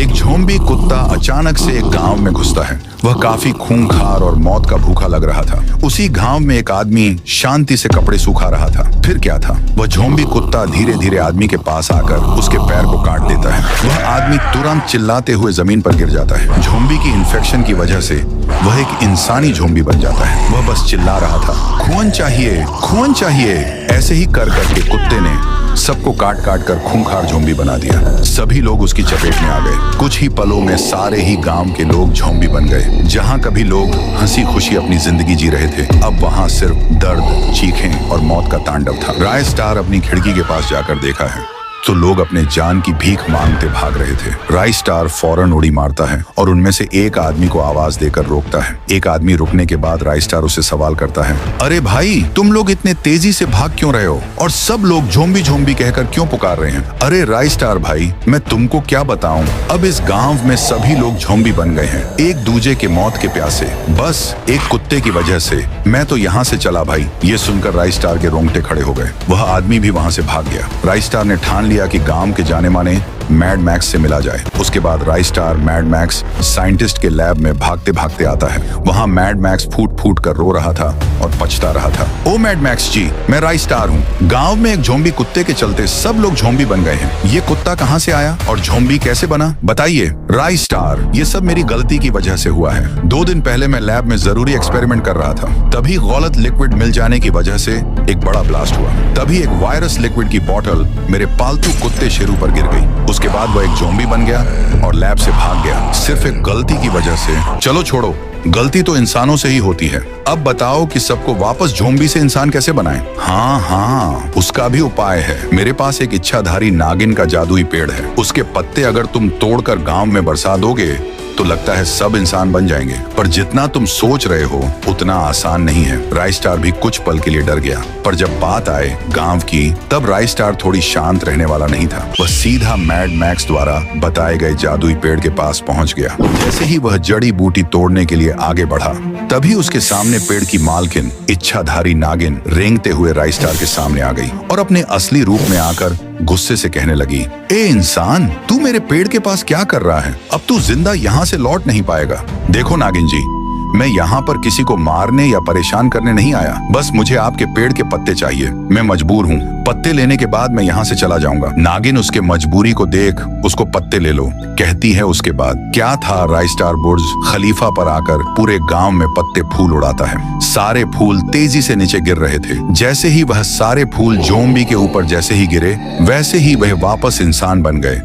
एक ज़ॉम्बी कुत्ता अचानक से एक गांव में घुसता है। वह काफी खूंखार और मौत का भूखा लग रहा था। उसी गांव में एक आदमी शांति से कपड़े सूखा रहा था। फिर क्या था, वह ज़ॉम्बी कुत्ता धीरे धीरे आदमी के पास आकर उसके पैर को काट देता है। वह आदमी तुरंत चिल्लाते हुए जमीन पर गिर जाता है। ज़ॉम्बी की इन्फेक्शन की वजह से वह एक इंसानी ज़ॉम्बी बन जाता है। वह बस चिल्ला रहा था, खून चाहिए, खून चाहिए। ऐसे ही कर करके कुत्ते ने सबको काट काट कर खूंखार ज़ॉम्बी बना दिया। सभी लोग उसकी चपेट में आ गए। कुछ ही पलों में सारे ही गांव के लोग ज़ॉम्बी बन गए। जहां कभी लोग हंसी खुशी अपनी जिंदगी जी रहे थे, अब वहां सिर्फ दर्द, चीखें और मौत का तांडव था। राय स्टार अपनी खिड़की के पास जाकर देखा है तो लोग अपने जान की भीख मांगते भाग रहे थे। राय स्टार फौरन उड़ी मारता है और उनमें से एक आदमी को आवाज देकर रोकता है। एक आदमी रुकने के बाद राय स्टार उसे सवाल करता है, अरे भाई, तुम लोग इतने तेजी से भाग क्यों रहे हो और सब लोग ज़ॉम्बी ज़ॉम्बी कहकर क्यों पुकार रहे हैं? अरे राय स्टार भाई, मैं तुमको क्या बताऊं, अब इस गांव में सभी लोग ज़ॉम्बी बन गए हैं, एक दूजे के मौत के प्यासे, बस एक कुत्ते की वजह से। मैं तो यहाँ से चला भाई। ये सुनकर राय स्टार के रोंगटे खड़े हो गए। वह आदमी भी वहां से भाग गया। राय स्टार ने ठान लिया कि गांव के जाने माने मैड मैक्स से मिला जाए। उसके बाद राय स्टार मैड मैक्स साइंटिस्ट के लैब में भागते भागते आता है। वहां मैड मैक्स फूट फूट कर रो रहा था और पछता रहा था। ओ मैड मैक्स जी, मैं राय स्टार हूँ। गांव में एक ज़ॉम्बी कुत्ते के चलते सब लोग ज़ॉम्बी बन गए हैं। ये कुत्ता कहाँ से आया और ज़ॉम्बी कैसे बना, बताइए। राय स्टार, ये सब मेरी गलती की वजह से हुआ है। 2 दिन पहले मैं लैब में जरूरी एक्सपेरिमेंट कर रहा था, तभी गलत लिक्विड मिल जाने की वजह से एक बड़ा ब्लास्ट हुआ। तभी एक वायरस लिक्विड की बोतल मेरे पालतू कुत्ते शेरू पर गिर गई। उसके बाद वह एक ज़ॉम्बी बन गया और लैब से भाग गया, सिर्फ एक गलती की वजह से। चलो छोड़ो, गलती तो इंसानों से ही होती है। अब बताओ कि सबको वापस ज़ॉम्बी से इंसान कैसे बनाएं? हाँ, उसका भी उपाय है। मेरे पास एक इच्छाधारी नागिन का जादुई पेड़ है। उसके पत्ते अगर तुम तोड़कर गांव में बरसा दोगे तो लगता है सब इंसान बन जाएंगे। पर जितना तुम सोच रहे हो उतना आसान नहीं है। राय स्टार भी कुछ पल के लिए डर गया, पर जब बात आए गांव की, तब राय स्टार थोड़ी शांत रहने वाला नहीं था। वह सीधा मैड मैक्स द्वारा बताए गए जादुई पेड़ के पास पहुंच गया। जैसे ही वह जड़ी बूटी तोड़ने के लिए आगे बढ़ा, तभी उसके सामने पेड़ की मालकिन इच्छाधारी नागिन रेंगते हुए राय स्टार के सामने आ गई और अपने असली रूप में आकर गुस्से से कहने लगी, ए इंसान, तू मेरे पेड़ के पास क्या कर रहा है? अब तू जिंदा यहाँ से लौट नहीं पाएगा। देखो नागिन जी, मैं यहाँ पर किसी को मारने या परेशान करने नहीं आया, बस मुझे आपके पेड़ के पत्ते चाहिए। मैं मजबूर हूँ, पत्ते लेने के बाद मैं यहाँ से चला जाऊंगा। नागिन उसके मजबूरी को देख उसको पत्ते ले लो कहती है। उसके बाद क्या था, राय स्टार बुर्ज खलीफा पर आकर पूरे गांव में पत्ते फूल उड़ाता है। सारे फूल तेजी से नीचे गिर रहे थे। जैसे ही वह सारे फूल ज़ॉम्बी के ऊपर जैसे ही गिरे, वैसे ही वह वापस इंसान बन गए।